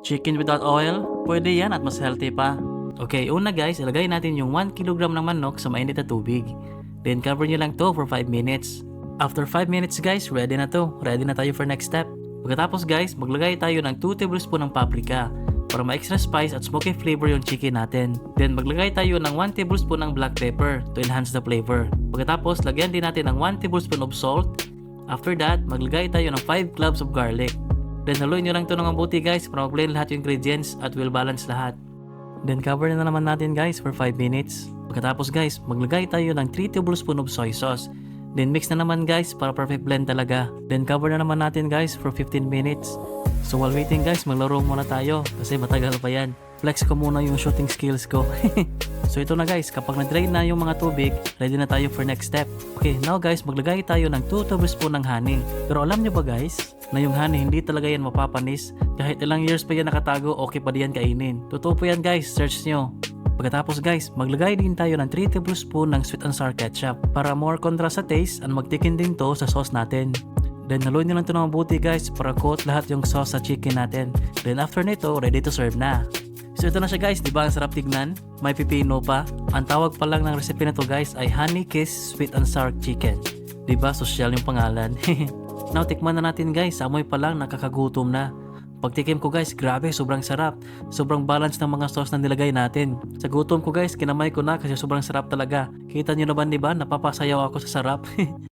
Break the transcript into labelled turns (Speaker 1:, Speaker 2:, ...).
Speaker 1: Chicken without oil? Pwede yan at mas healthy pa. Okay, una guys, ilagay natin yung 1 kilogram ng manok sa mainit na tubig. Then cover nyo lang to for 5 minutes. After 5 minutes guys, ready na to. Ready na tayo for next step. Pagkatapos guys, maglagay tayo ng 2 tablespoon ng paprika para ma-extra spice at smoky flavor yung chicken natin. Then maglagay tayo ng 1 tablespoon ng black pepper to enhance the flavor. Pagkatapos, lagyan din natin ng 1 tablespoon of salt. After that, maglagay tayo ng 5 cloves of garlic. Then haluin nyo lang ito ng mabuti guys para mag-blend lahat yung ingredients at will balance lahat. Then cover na naman natin guys for 5 minutes. Pagkatapos guys, maglagay tayo ng 3 tablespoon of soy sauce. Then mix na naman guys para perfect blend talaga. Then cover na naman natin guys for 15 minutes. So while waiting guys, maglaro muna tayo kasi matagal pa yan. Flex ko muna yung shooting skills ko. So ito na guys, kapag na-drain na yung mga tubig, ready na tayo for next step. Okay, now guys, maglagay tayo ng 2 tablespoon ng honey. Pero alam nyo ba guys, na yung honey hindi talaga yan mapapanis. Kahit ilang years pa yan nakatago, okay pa diyan kainin. Totoo po yan guys, search nyo. Pagkatapos guys, maglagay din tayo ng 3 tablespoon ng sweet and sour ketchup para more contrast sa taste and magtikin din to sa sauce natin. Then haluin nyo lang ito ng mabuti guys para coat lahat yung sauce sa chicken natin. Then after nito, ready to serve na. So ito na siya guys, di ba ang sarap tignan? May pipino pa. Ang tawag pa lang ng recipe na to guys ay Honey Kiss Sweet and Sour Chicken. Di ba social yung pangalan? Now tikman na natin guys, amoy pa lang nakakagutom na. Pagtikim ko guys, grabe sobrang sarap. Sobrang balance ng mga sauce na nilagay natin. Sa gutom ko guys, kinamay ko na kasi sobrang sarap talaga. Kita nyo naman di ba, napapasayaw ako sa sarap.